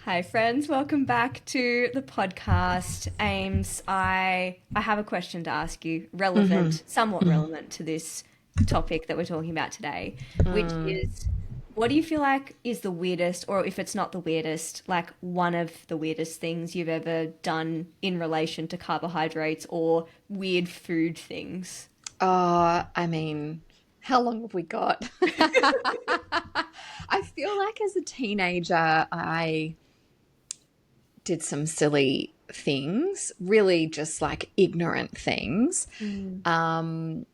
Hi friends, welcome back to the podcast. Ames, I have a question to ask you, somewhat relevant to this topic that we're talking about today, which is what do you feel like is the weirdest, or if it's not the weirdest, like one of the weirdest things you've ever done in relation to carbohydrates or weird food things? I mean, how long have we got? I feel like as a teenager, I did some silly things, really just like ignorant things. Mm.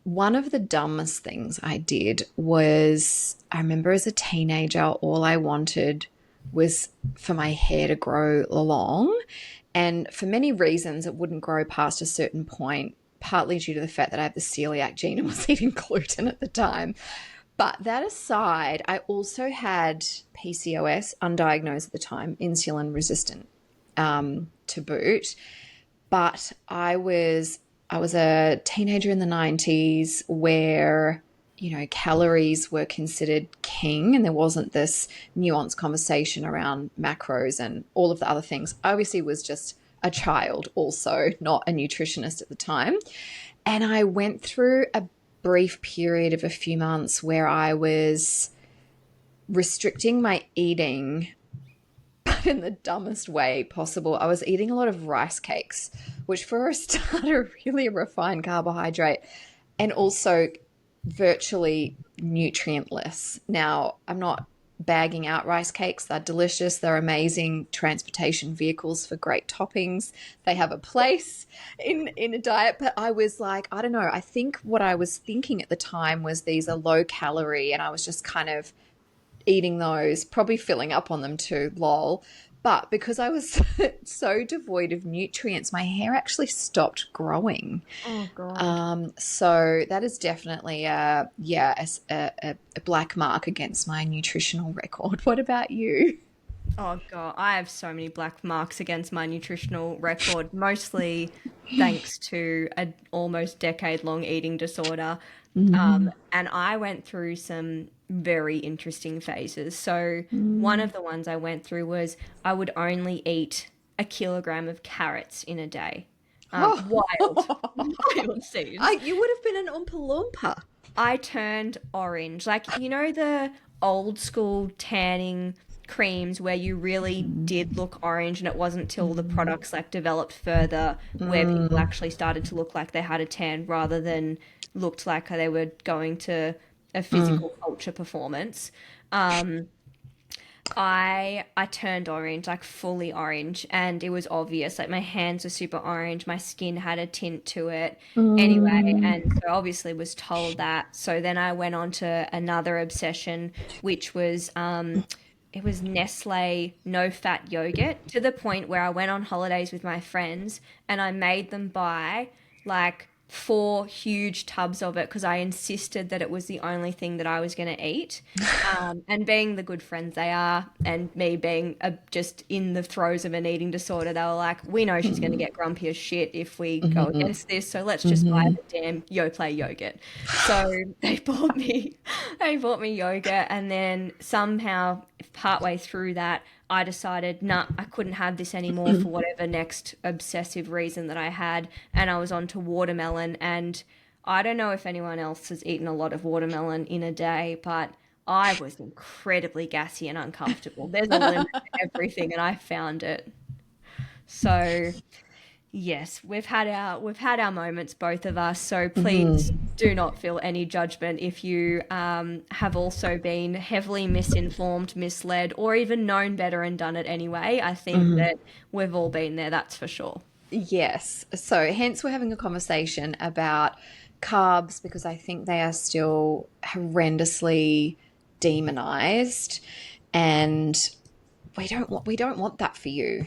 One of the dumbest things I did was I remember as a teenager, all I wanted was for my hair to grow long. And for many reasons, it wouldn't grow past a certain point, partly due to the fact that I had the celiac gene and was eating gluten at the time. But that aside, I also had PCOS, undiagnosed at the time, insulin resistant to boot. But I was a teenager in the 90s where, calories were considered king and there wasn't this nuanced conversation around macros and all of the other things. I obviously was just a child also, not a nutritionist at the time. And I went through a brief period of a few months where I was restricting my eating, but in the dumbest way possible. I was eating a lot of rice cakes, which for a start are really a refined carbohydrate and also virtually nutrientless. Now, I'm not bagging out rice cakes. They're delicious. They're amazing transportation vehicles for great toppings. They have a place in a diet. But I was like, I don't know. I think what I was thinking at the time was these are low calorie and I was just kind of eating those, probably filling up on them too, lol. But because I was so devoid of nutrients, my hair actually stopped growing. Oh God. So that is definitely a black mark against my nutritional record. What about you? Oh God, I have so many black marks against my nutritional record, mostly thanks to an almost decade-long eating disorder. Mm, And I went through some very interesting phases. So one mm. of the ones I went through was I would only eat a kilogram of carrots in a day. Wild, Oh, wild scenes. you would have been an Oompa Loompa. I turned orange. Like, you know, the old school tanning creams where you really did look orange and it wasn't till the products like developed further where people Mm, actually started to look like they had a tan rather than looked like they were going to a mm. physical culture performance. Um, I turned orange, like fully orange, and it was obvious. Like my hands were super orange, my skin had a tint to it. Anyway, and Mm. so obviously was told that. So then I went on to another obsession, which was it was Nestle no fat yogurt to the point where I went on holidays with my friends and I made them buy like four huge tubs of it because I insisted that it was the only thing that I was going to eat. And being the good friends they are, and me being just in the throes of an eating disorder, they were like, "We know she's going to get grumpy as shit if we go Mhm, against this, so let's just buy mhm. the damn Yoplait yogurt." So they bought me yogurt, and then somehow, partway through that, I decided, nah, I couldn't have this anymore for whatever next obsessive reason that I had, and I was on to watermelon, and I don't know if anyone else has eaten a lot of watermelon in a day, but I was incredibly gassy and uncomfortable. There's a limit to everything, and I found it. So yes, we've had our moments, both of us. So please Mhm, do not feel any judgment if you have also been heavily misinformed, misled, or even known better and done it anyway. I think mhm. that we've all been there, that's for sure. Yes. So, hence, we're having a conversation about carbs because I think they are still horrendously demonized, and we don't want that for you.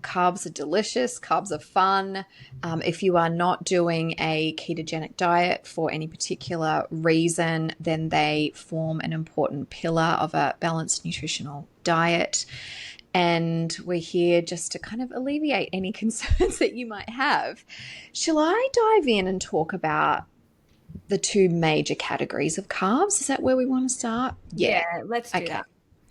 Carbs are delicious. Carbs are fun. If you are not doing a ketogenic diet for any particular reason, then they form an important pillar of a balanced nutritional diet. And we're here just to kind of alleviate any concerns that you might have. Shall I dive in and talk about the two major categories of carbs? Is that where we want to start? Yeah. Yeah, let's do Okay. that.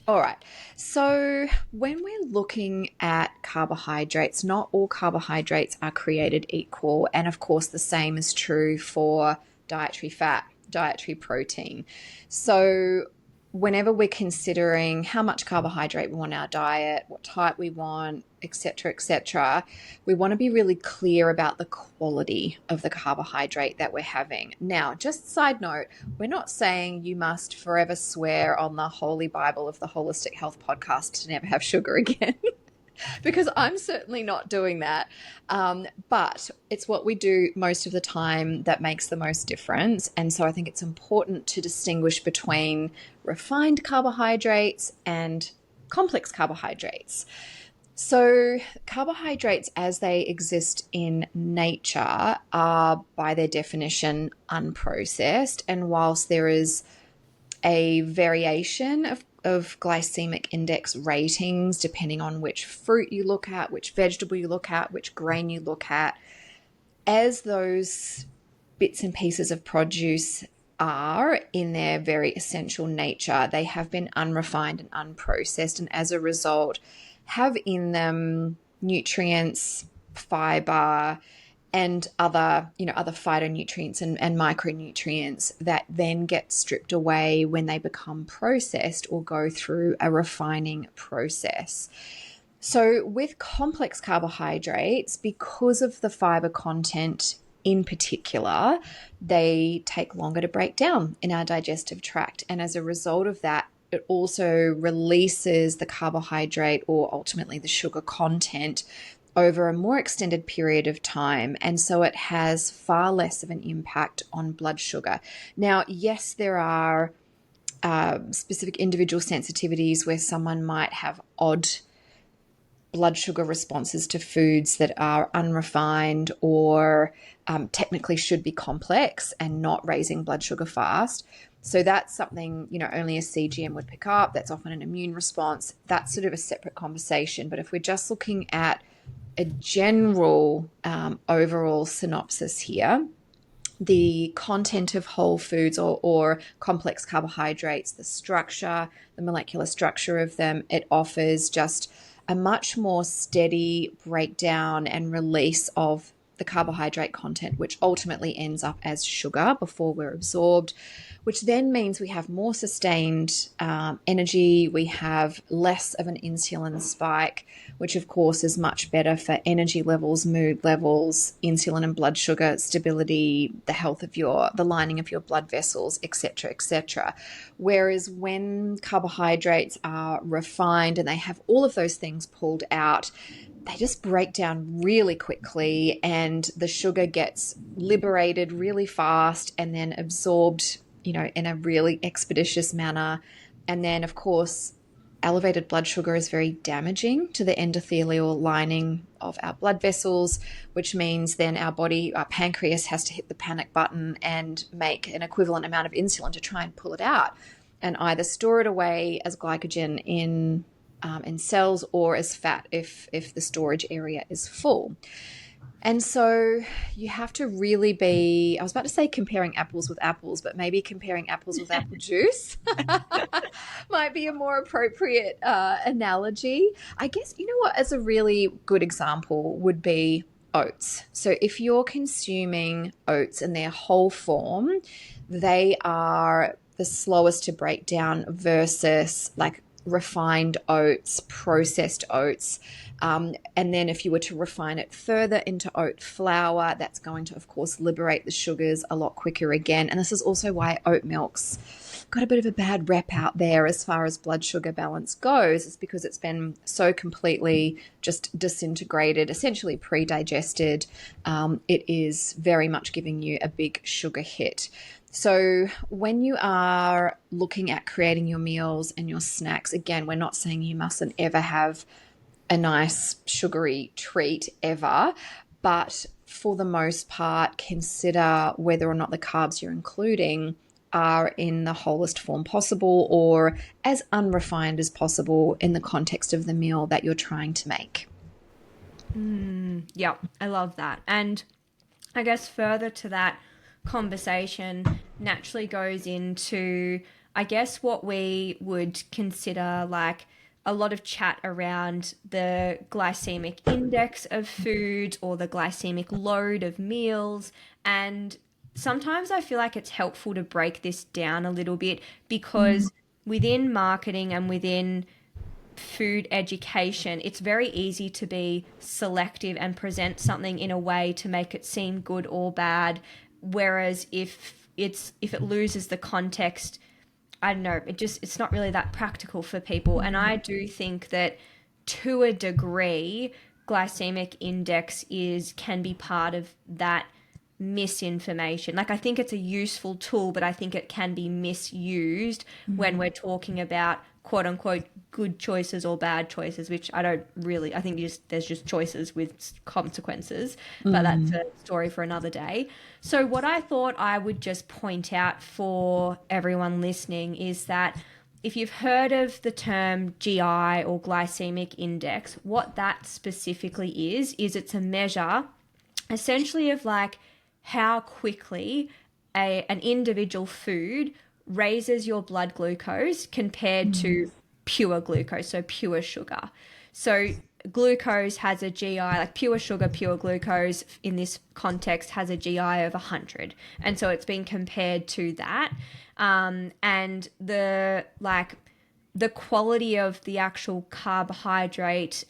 All right. So when we're looking at carbohydrates, not all carbohydrates are created equal. And of course, the same is true for dietary fat, dietary protein. So whenever we're considering how much carbohydrate we want in our diet, what type we want, etc., we want to be really clear about the quality of the carbohydrate that we're having. Now, just side note, we're not saying you must forever swear on the holy Bible of the Holistic Health Podcast to never have sugar again. Because I'm certainly not doing that. But it's what we do most of the time that makes the most difference. And so I think it's important to distinguish between refined carbohydrates and complex carbohydrates. So, carbohydrates as they exist in nature are, by their definition, unprocessed. And whilst there is a variation of glycemic index ratings depending on which fruit you look at, which vegetable you look at, which grain you look at, as those bits and pieces of produce are in their very essential nature, they have been unrefined and unprocessed, and as a result have in them nutrients, fiber, and other phytonutrients and micronutrients that then get stripped away when they become processed or go through a refining process. So with complex carbohydrates, because of the fiber content in particular, they take longer to break down in our digestive tract. And as a result of that, it also releases the carbohydrate or ultimately the sugar content over a more extended period of time. And so it has far less of an impact on blood sugar. Now, yes, there are specific individual sensitivities where someone might have odd blood sugar responses to foods that are unrefined or technically should be complex and not raising blood sugar fast. So that's something, only a CGM would pick up. That's often an immune response. That's sort of a separate conversation. But if we're just looking at a general overall synopsis here, the content of whole foods or complex carbohydrates, the structure, the molecular structure of them, it offers just a much more steady breakdown and release of the carbohydrate content, which ultimately ends up as sugar before we're absorbed, which then means we have more sustained energy, we have less of an insulin spike, which of course is much better for energy levels, mood levels, insulin and blood sugar stability, the health of the lining of your blood vessels, etc., etc. Whereas when carbohydrates are refined and they have all of those things pulled out, they just break down really quickly and the sugar gets liberated really fast and then absorbed, in a really expeditious manner. And then, of course, elevated blood sugar is very damaging to the endothelial lining of our blood vessels, which means then our pancreas has to hit the panic button and make an equivalent amount of insulin to try and pull it out and either store it away as glycogen in cells or as fat if the storage area is full. And so you have to really be, I was about to say comparing apples with apples, but maybe comparing apples with apple juice might be a more appropriate analogy. I guess, as a really good example would be oats. So if you're consuming oats in their whole form, they are the slowest to break down versus like refined oats, processed oats. And then if you were to refine it further into oat flour, that's going to, of course, liberate the sugars a lot quicker again. And this is also why oat milk's got a bit of a bad rep out there as far as blood sugar balance goes. It's because it's been so completely just disintegrated, essentially pre-digested. It is very much giving you a big sugar hit. So when you are looking at creating your meals and your snacks, again, we're not saying you mustn't ever have a nice sugary treat ever, but for the most part, consider whether or not the carbs you're including are in the wholest form possible or as unrefined as possible in the context of the meal that you're trying to make. Yeah, I love that. And I guess further to that conversation naturally goes into I guess what we would consider like a lot of chat around the glycemic index of food or the glycemic load of meals. And sometimes I feel like it's helpful to break this down a little bit because within marketing and within food education, it's very easy to be selective and present something in a way to make it seem good or bad. Whereas if it loses the context, I don't know, it's not really that practical for people. And I do think that to a degree, glycemic index is can be part of that misinformation. Like I think it's a useful tool, but I think it can be misused when we're talking about quote unquote good choices or bad choices, which I don't really, I think there's just choices with consequences, but that's a story for another day. So what I thought I would just point out for everyone listening is that if you've heard of the term GI or glycemic index, what that specifically is it's a measure essentially of like how quickly an individual food raises your blood glucose compared to pure glucose, so pure sugar. So glucose has a GI, like pure sugar, pure glucose in this context has a GI of 100. And so it's been compared to that. And the quality of the actual carbohydrate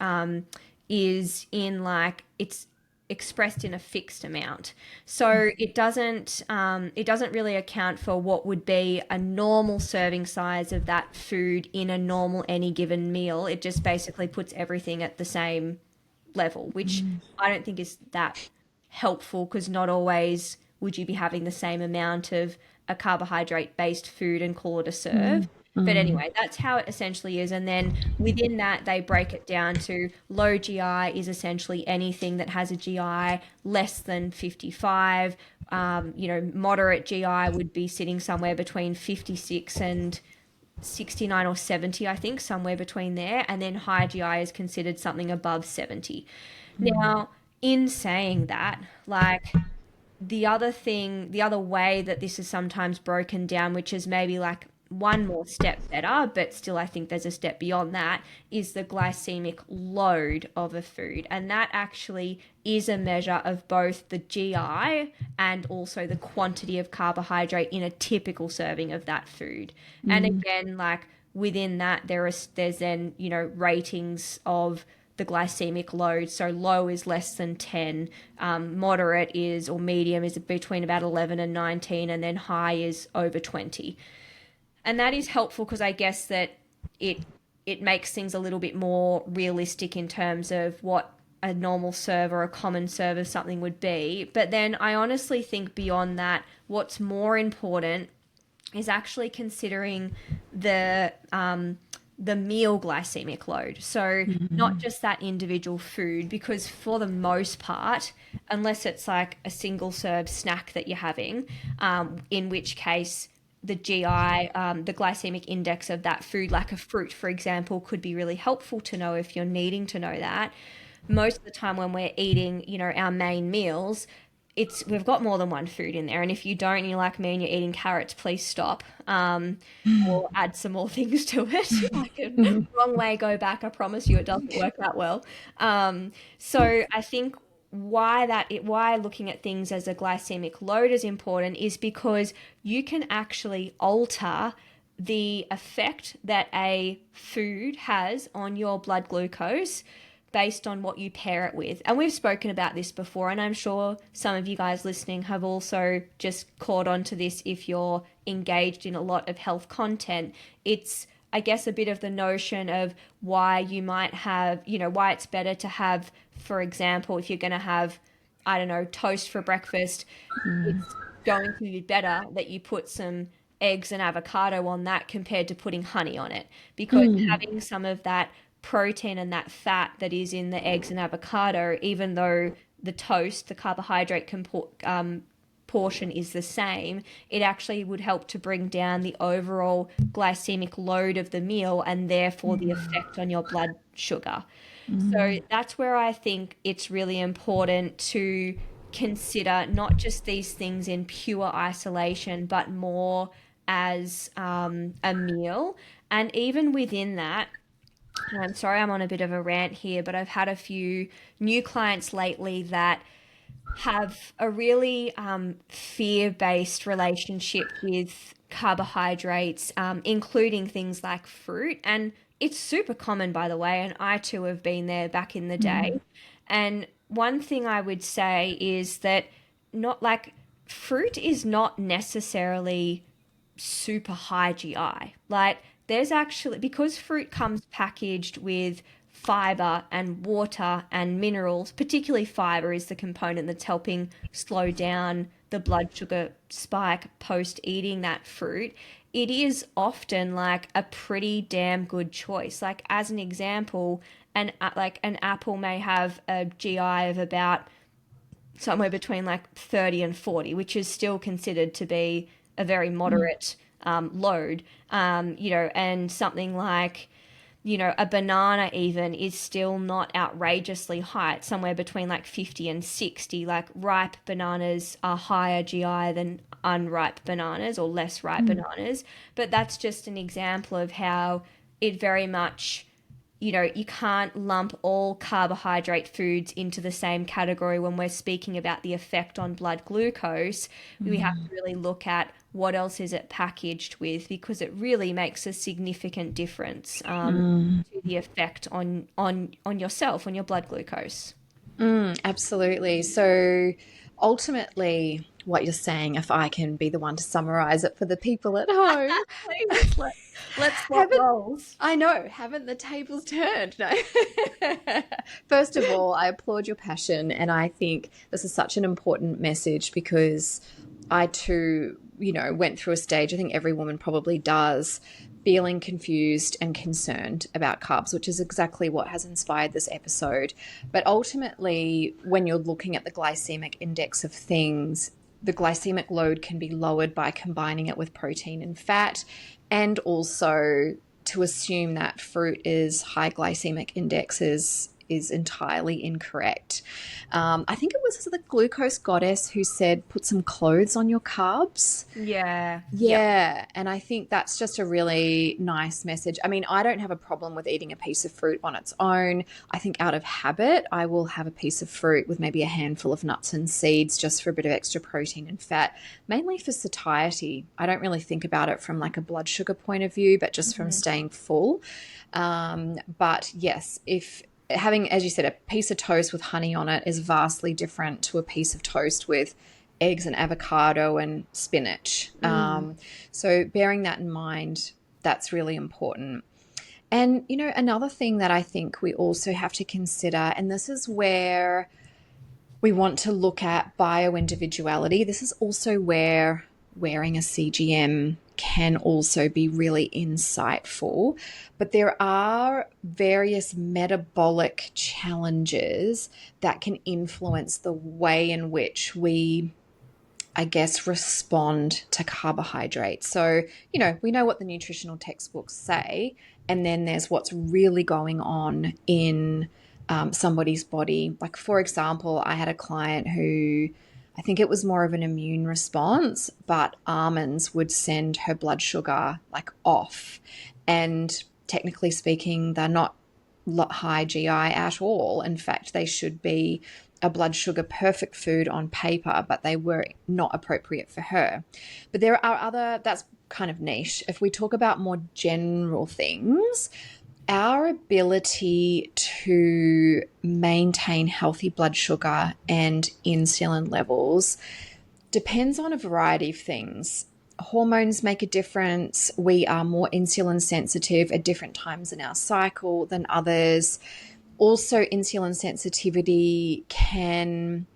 is in like it's expressed in a fixed amount. So it doesn't really account for what would be a normal serving size of that food in a normal any given meal. It just basically puts everything at the same level, which I don't think is that helpful because not always would you be having the same amount of a carbohydrate based food and call it a serve. But anyway, that's how it essentially is. And then within that, they break it down to low GI is essentially anything that has a GI less than 55. Moderate GI would be sitting somewhere between 56 and 69 or 70, I think, somewhere between there. And then high GI is considered something above 70. Now, in saying that, like the other way that this is sometimes broken down, which is maybe like one more step better, but still I think there's a step beyond that, is the glycemic load of a food. And that actually is a measure of both the GI and also the quantity of carbohydrate in a typical serving of that food. And again, like within that, there's then, ratings of the glycemic load. So low is less than 10, moderate is or medium is between about 11 and 19, and then high is over 20. And that is helpful because I guess that it makes things a little bit more realistic in terms of what a normal serve or a common serve of something would be. But then I honestly think beyond that, what's more important is actually considering the meal glycemic load. So not just that individual food, because for the most part, unless it's like a single serve snack that you're having, in which case the GI, the glycemic index of that food, like a fruit, for example, could be really helpful to know if you're needing to know that. Most of the time when we're eating, our main meals, we've got more than one food in there. And if you don't, and you're like me and you're eating carrots, please stop. Or add some more things to it. Like a wrong way, go back. I promise you it doesn't work that well. So I think why looking at things as a glycemic load is important is because you can actually alter the effect that a food has on your blood glucose based on what you pair it with. And we've spoken about this before, and I'm sure some of you guys listening have also just caught on to this if you're engaged in a lot of health content. It's, I guess, a bit of the notion of why you might have, why it's better to have, for example, if you're going to have, I don't know, toast for breakfast, it's going to be better that you put some eggs and avocado on that compared to putting honey on it, because having some of that protein and that fat that is in the eggs and avocado, even though the toast, the carbohydrate portion is the same, it actually would help to bring down the overall glycemic load of the meal and therefore the effect on your blood sugar. So that's where I think it's really important to consider not just these things in pure isolation, but more as a meal. And even within that, and I'm sorry I'm on a bit of a rant here, but I've had a few new clients lately that have a really fear-based relationship with carbohydrates, including things like fruit. And it's super common, by the way, and I too have been there back in the day. And one thing I would say is that not like fruit is not necessarily super high GI. Like there's actually, because fruit comes packaged with fiber and water and minerals, particularly fiber is the component that's helping slow down the blood sugar spike post eating that fruit. It is often like a pretty damn good choice. Like as an example, an apple may have a GI of about somewhere between like 30 and 40, which is still considered to be a very moderate load. And something like, a banana even is still not outrageously high. It's somewhere between like 50 and 60. Like ripe bananas are higher GI than unripe bananas or less ripe bananas. But that's just an example of how it very much, you can't lump all carbohydrate foods into the same category when we're speaking about the effect on blood glucose. We have to really look at what else is it packaged with, because it really makes a significant difference to the effect on yourself, on your blood glucose. Absolutely. So ultimately, what you're saying, if I can be the one to summarize it for the people at home, Please, let's swap haven't roles. I know, haven't the tables turned? No. First of all, I applaud your passion, and I think this is such an important message because I too, went through a stage, I think every woman probably does, feeling confused and concerned about carbs, which is exactly what has inspired this episode. But ultimately, when you're looking at the glycemic index of things, the glycemic load can be lowered by combining it with protein and fat, and also to assume that fruit is high glycemic index is entirely incorrect. I think it was the glucose goddess who said, put some clothes on your carbs. Yeah. Yep. Yeah, and I think that's just a really nice message. I mean, I don't have a problem with eating a piece of fruit on its own. I think out of habit, I will have a piece of fruit with maybe a handful of nuts and seeds just for a bit of extra protein and fat, mainly for satiety. I don't really think about it from like a blood sugar point of view, but just from staying full. But yes, if having, as you said, a piece of toast with honey on it is vastly different to a piece of toast with eggs and avocado and spinach. So bearing that in mind, that's really important. And, another thing that I think we also have to consider, and this is where we want to look at bio-individuality. This is also where wearing a CGM can also be really insightful. But there are various metabolic challenges that can influence the way in which we, I guess, respond to carbohydrates. So, we know what the nutritional textbooks say, and then there's what's really going on in somebody's body. Like, for example, I had a client who, I think it was more of an immune response, but almonds would send her blood sugar like off. And technically speaking, they're not high GI at all. In fact, they should be a blood sugar perfect food on paper, but they were not appropriate for her. But there are other, that's kind of niche. If we talk about more general things, our ability to maintain healthy blood sugar and insulin levels depends on a variety of things. Hormones make a difference. We are more insulin sensitive at different times in our cycle than others. Also, insulin sensitivity can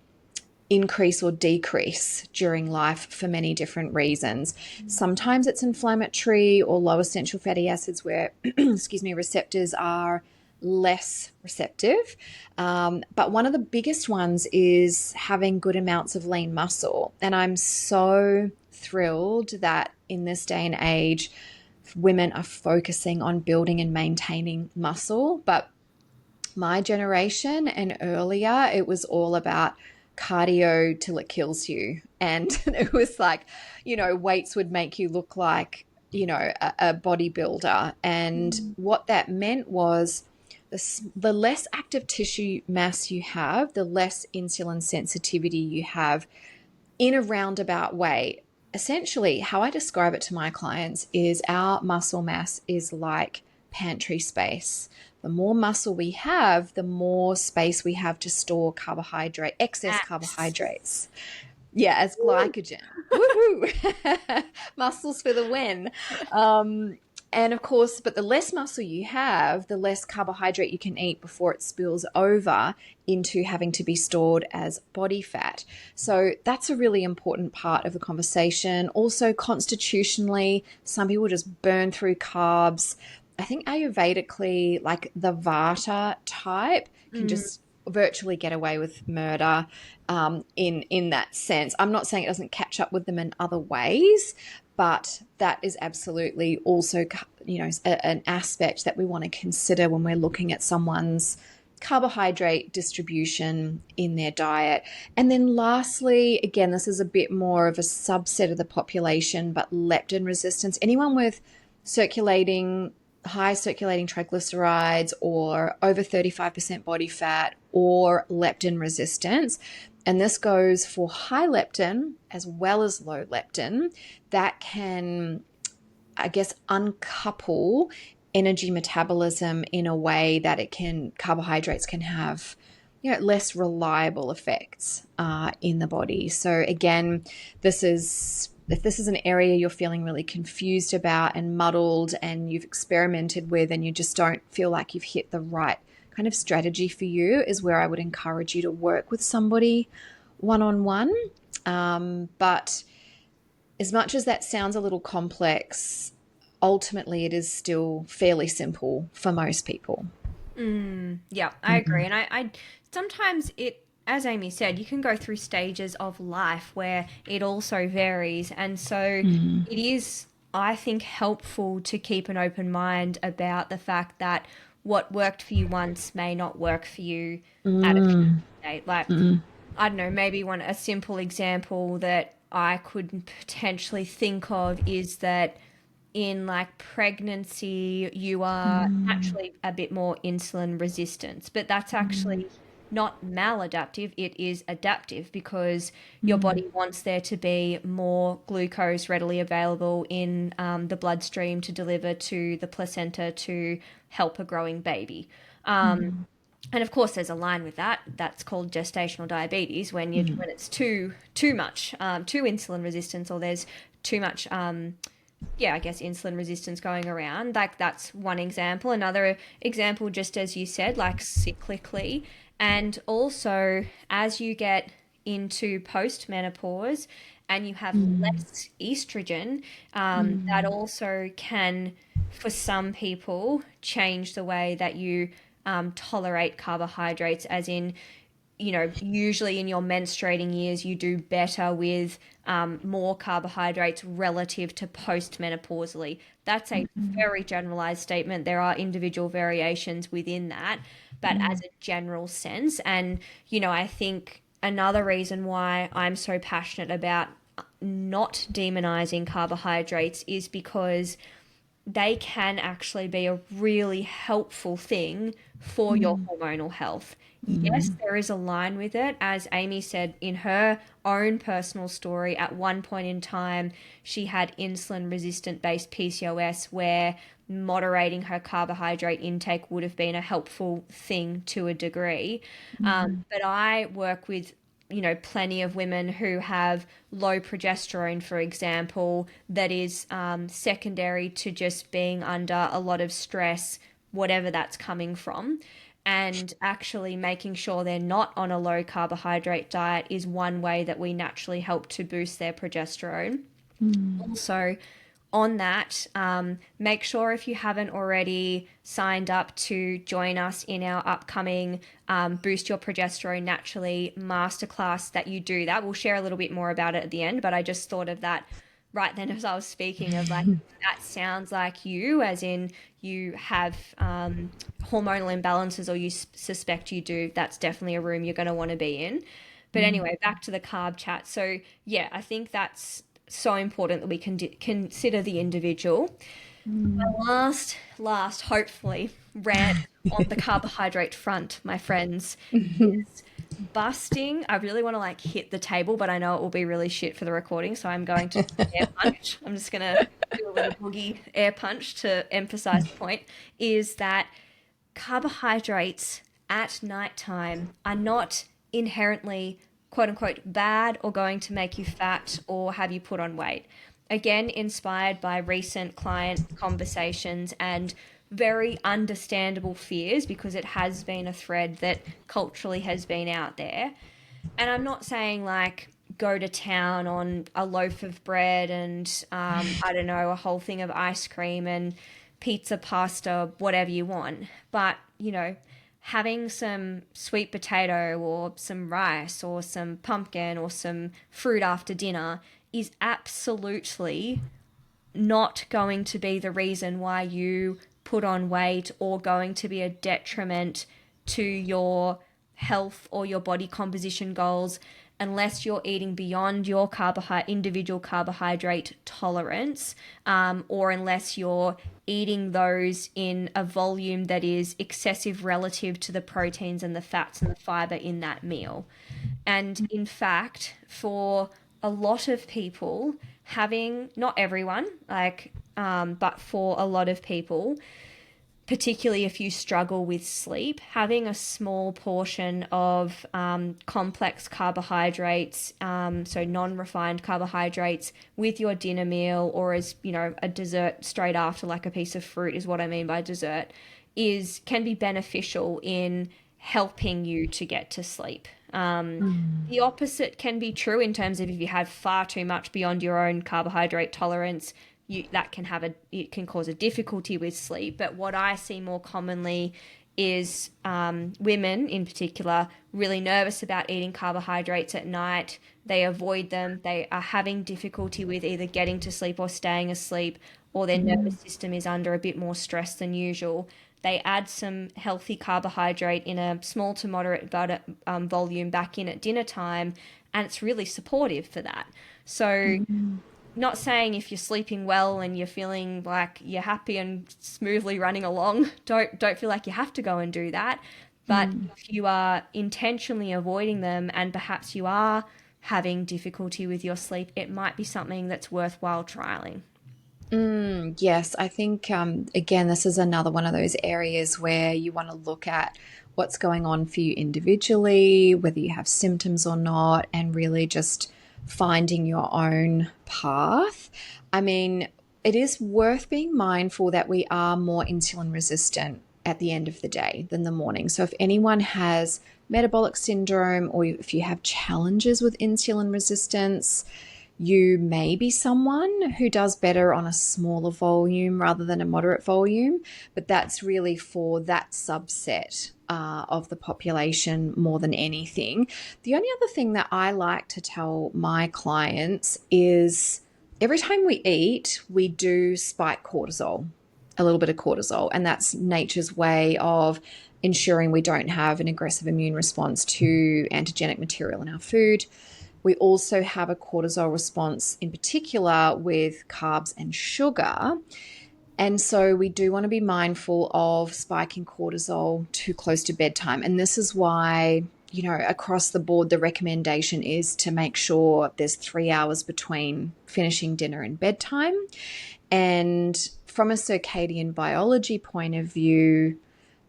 increase or decrease during life for many different reasons. Sometimes it's inflammatory or low essential fatty acids where, receptors are less receptive. But one of the biggest ones is having good amounts of lean muscle. And I'm so thrilled that in this day and age, women are focusing on building and maintaining muscle. But my generation and earlier, it was all about cardio till it kills you. And it was like, weights would make you look like, a bodybuilder. And what that meant was the less active tissue mass you have, the less insulin sensitivity you have in a roundabout way. Essentially, how I describe it to my clients is our muscle mass is like pantry space. The more muscle we have, the more space we have to store excess Apps. carbohydrates. Yeah, as glycogen. Woohoo! Muscles for the win. And of course, but the less muscle you have, the less carbohydrate you can eat before it spills over into having to be stored as body fat. So that's a really important part of the conversation. Also, constitutionally, some people just burn through carbs. I think Ayurvedically, like the Vata type can just virtually get away with murder in that sense. I'm not saying it doesn't catch up with them in other ways, but that is absolutely also, an aspect that we want to consider when we're looking at someone's carbohydrate distribution in their diet. And then lastly, again, this is a bit more of a subset of the population, but leptin resistance. Anyone with high circulating triglycerides or over 35% body fat or leptin resistance. And this goes for high leptin as well as low leptin. That can, I guess, uncouple energy metabolism in a way that carbohydrates can have, less reliable effects in the body. So again, if this is an area you're feeling really confused about and muddled and you've experimented with and you just don't feel like you've hit the right kind of strategy for you, is where I would encourage you to work with somebody one-on-one. But as much as that sounds a little complex, ultimately it is still fairly simple for most people. Yeah, I agree. And I sometimes as Amy said, you can go through stages of life where it also varies. And so it is, I think, helpful to keep an open mind about the fact that what worked for you once may not work for you at a future date. Like, I don't know, maybe a simple example that I could potentially think of is that in like pregnancy, you are naturally a bit more insulin resistant, but that's actually not maladaptive, it is adaptive because your body wants there to be more glucose readily available in the bloodstream to deliver to the placenta to help a growing baby. And of course, there's a line with that. That's called gestational diabetes when it's too much, too insulin resistance, or there's too much I guess insulin resistance going around. Like that's one example. Another example, just as you said, like cyclically. And also as you get into postmenopause and you have less estrogen, that also can, for some people, change the way that you tolerate carbohydrates, as in, usually in your menstruating years, you do better with more carbohydrates relative to postmenopausally. That's a very generalized statement. There are individual variations within that, but as a general sense. And, I think another reason why I'm so passionate about not demonizing carbohydrates is because they can actually be a really helpful thing for your hormonal health. Yes, there is a line with it. As Amy said in her own personal story, at one point in time, she had insulin resistant based PCOS where moderating her carbohydrate intake would have been a helpful thing to a degree. But I work with plenty of women who have low progesterone, for example, that is secondary to just being under a lot of stress, whatever that's coming from. And actually making sure they're not on a low carbohydrate diet is one way that we naturally help to boost their progesterone. Also, on that, make sure if you haven't already signed up to join us in our upcoming Boost Your Progesterone Naturally Masterclass that you do that. We'll share a little bit more about it at the end, but I just thought of that right then as I was speaking of like, that sounds like you, as in you have hormonal imbalances or you suspect you do, that's definitely a room you're going to want to be in. But anyway, back to the carb chat. So yeah, I think that's so important that we can consider the individual. Last, hopefully, rant on the carbohydrate front, my friends, is busting. I really want to like hit the table, but I know it will be really shit for the recording, so I'm going to air punch. I'm just going to do a little boogie air punch to emphasize the point, is that carbohydrates at nighttime are not inherently quote unquote bad or going to make you fat or have you put on weight. Again, inspired by recent client conversations and very understandable fears, because it has been a thread that culturally has been out there. And I'm not saying like go to town on a loaf of bread and I don't know, a whole thing of ice cream and pizza, pasta, whatever you want. But, you know, having some sweet potato or some rice or some pumpkin or some fruit after dinner is absolutely not going to be the reason why you put on weight or going to be a detriment to your health or your body composition goals, unless you're eating beyond your individual carbohydrate tolerance, or unless you're eating those in a volume that is excessive relative to the proteins and the fats and the fiber in that meal. And in fact, for a lot of people, having, not everyone, but for a lot of people, particularly if you struggle with sleep, having a small portion of complex carbohydrates, so non-refined carbohydrates, with your dinner meal, or as you know, a dessert straight after, like a piece of fruit is what I mean by dessert, can be beneficial in helping you to get to sleep. The opposite can be true in terms of if you have far too much beyond your own carbohydrate tolerance, it can cause a difficulty with sleep. But what I see more commonly is women in particular really nervous about eating carbohydrates at night. They avoid them. They are having difficulty with either getting to sleep or staying asleep, or their nervous system is under a bit more stress than usual. They add some healthy carbohydrate in a small to moderate volume back in at dinner time, and it's really supportive for that. So not saying if you're sleeping well and you're feeling like you're happy and smoothly running along, don't feel like you have to go and do that. But if you are intentionally avoiding them and perhaps you are having difficulty with your sleep, it might be something that's worthwhile trialing. Yes, I think, again, this is another one of those areas where you want to look at what's going on for you individually, whether you have symptoms or not, and really just finding your own path. I mean, it is worth being mindful that we are more insulin resistant at the end of the day than the morning. So if anyone has metabolic syndrome, or if you have challenges with insulin resistance, you may be someone who does better on a smaller volume rather than a moderate volume, but that's really for that subset of the population more than anything. The only other thing that I like to tell my clients is every time we eat, we do spike cortisol, a little bit of cortisol, and that's nature's way of ensuring we don't have an aggressive immune response to antigenic material in our food. We also have a cortisol response in particular with carbs and sugar. And so we do want to be mindful of spiking cortisol too close to bedtime. And this is why, you know, across the board, the recommendation is to make sure there's 3 hours between finishing dinner and bedtime. And from a circadian biology point of view,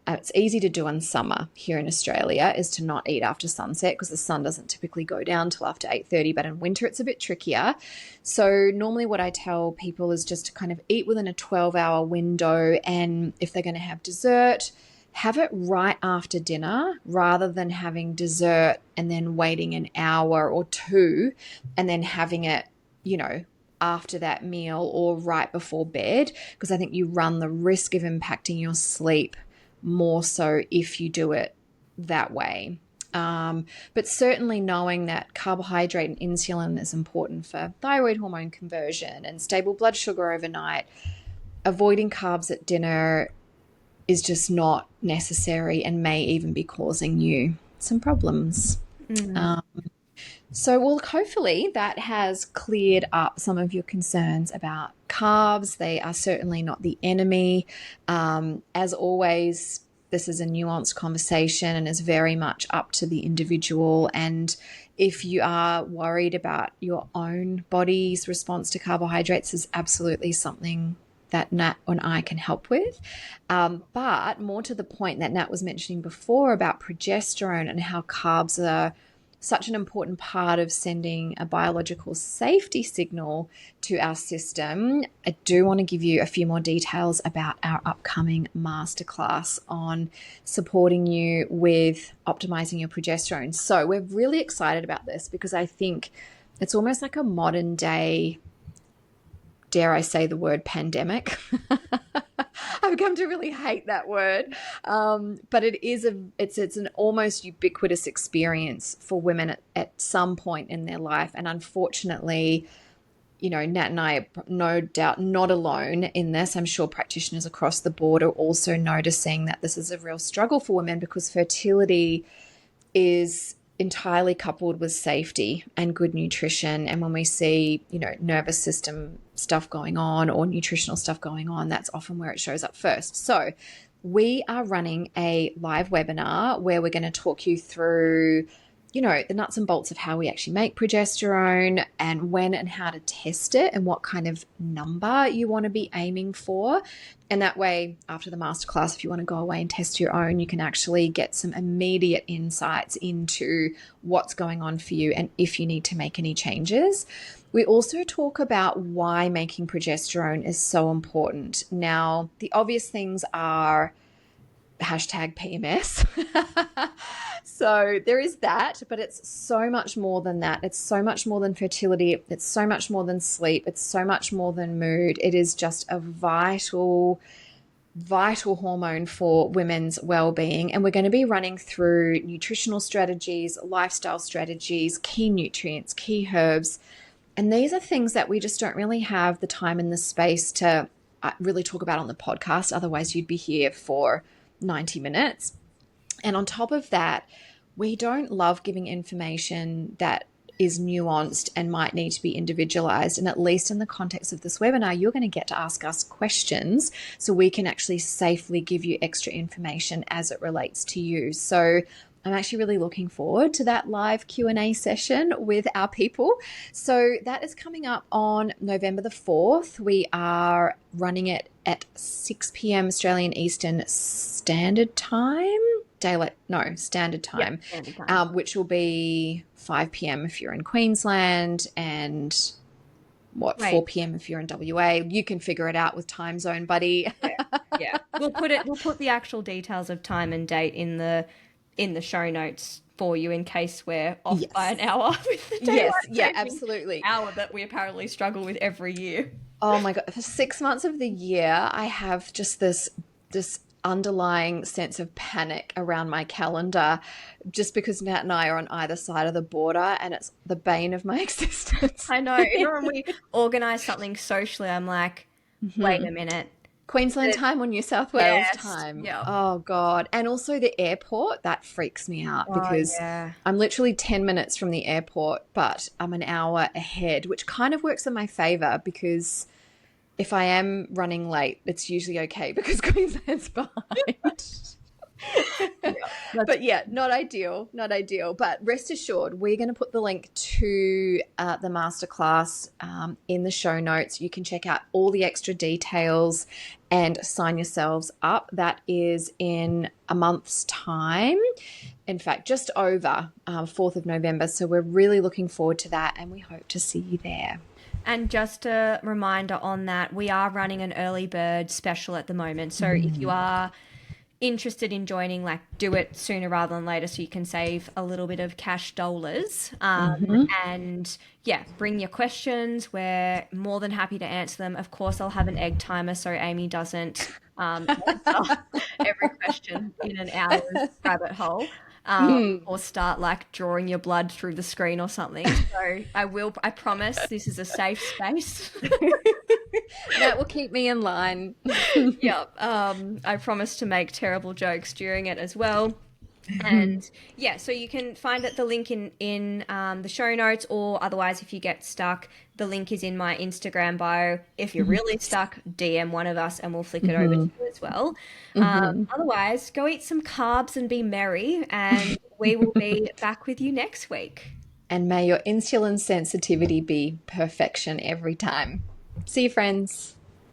it's easy to do in summer here in Australia, is to not eat after sunset because the sun doesn't typically go down till after 8:30, but in winter it's a bit trickier. So normally what I tell people is just to kind of eat within a 12-hour window, and if they're going to have dessert, have it right after dinner rather than having dessert and then waiting an hour or two and then having it, you know, after that meal or right before bed, because I think you run the risk of impacting your sleep more so if you do it that way. But certainly knowing that carbohydrate and insulin is important for thyroid hormone conversion and stable blood sugar overnight, avoiding carbs at dinner is just not necessary and may even be causing you some problems. So, well, hopefully that has cleared up some of your concerns about carbs. They are certainly not the enemy. As always, this is a nuanced conversation and is very much up to the individual. And if you are worried about your own body's response to carbohydrates, is absolutely something that Nat and I can help with. But more to the point that Nat was mentioning before about progesterone and how carbs are such an important part of sending a biological safety signal to our system, I do want to give you a few more details about our upcoming masterclass on supporting you with optimizing your progesterone. So we're really excited about this because I think it's almost like a modern day, dare I say the word, pandemic. I've come to really hate that word, but it's an almost ubiquitous experience for women at some point in their life, and unfortunately, you know, Nat and I are no doubt not alone in this. I'm sure practitioners across the board are also noticing that this is a real struggle for women because fertility is entirely coupled with safety and good nutrition. And when we see, you know, nervous system stuff going on or nutritional stuff going on, that's often where it shows up first. So we are running a live webinar where we're going to talk you through, you know, the nuts and bolts of how we actually make progesterone and when and how to test it and what kind of number you want to be aiming for. And that way, after the masterclass, if you want to go away and test your own, you can actually get some immediate insights into what's going on for you and if you need to make any changes. We also talk about why making progesterone is so important. Now, the obvious things are hashtag PMS. So there is that, but it's so much more than that. It's so much more than fertility. It's so much more than sleep. It's so much more than mood. It is just a vital hormone for women's well-being. And we're going to be running through nutritional strategies, lifestyle strategies, key nutrients, key herbs. And these are things that we just don't really have the time and the space to really talk about on the podcast. Otherwise, you'd be here for 90 minutes. And on top of that, we don't love giving information that is nuanced and might need to be individualized. And at least in the context of this webinar, you're going to get to ask us questions so we can actually safely give you extra information as it relates to you. So I'm actually really looking forward to that live Q&A session with our people. So that is coming up on November the 4th. We are running it at 6 p.m. Australian Eastern Standard Time. Standard Time, Standard Time. Which will be 5 p.m. if you're in Queensland and 4 p.m. if you're in WA. You can figure it out with time zone, buddy. Yeah. We'll put the actual details of time and date in the show notes for you in case we're off by an hour with the daylight saving absolutely. hour that we apparently struggle with every year. Oh my God. For 6 months of the year, I have just this underlying sense of panic around my calendar just because Nat and I are on either side of the border and it's the bane of my existence. I know. Even when we organise something socially, I'm like, wait a minute. Queensland time or New South Wales time. Yeah. Oh God. And also the airport, that freaks me out because I'm literally 10 minutes from the airport, but I'm an hour ahead, which kind of works in my favor because if I am running late, it's usually okay because Queensland's behind. But yeah, not ideal. But rest assured, we're going to put the link to the masterclass in the show notes. You can check out all the extra details and sign yourselves up. That is in a month's time. In fact, just over 4th of November. So we're really looking forward to that and we hope to see you there. And just a reminder on that, we are running an early bird special at the moment. So if you are interested in joining, like, do it sooner rather than later so you can save a little bit of cash dollars. And yeah, bring your questions. We're more than happy to answer them. Of course, I'll have an egg timer so Amie doesn't answer every question in an hour's rabbit hole. Or start like drawing your blood through the screen or something. So I promise this is a safe space. That will keep me in line. Yep. I promise to make terrible jokes during it as well. And yeah, so you can find the link in the show notes, or otherwise, if you get stuck, the link is in my Instagram bio. If you're really stuck, DM one of us, and we'll flick it over to Hmm. you as well. Hmm. Otherwise, go eat some carbs and be merry, and we will be back with you next week. And may your insulin sensitivity be perfection every time. See you, friends.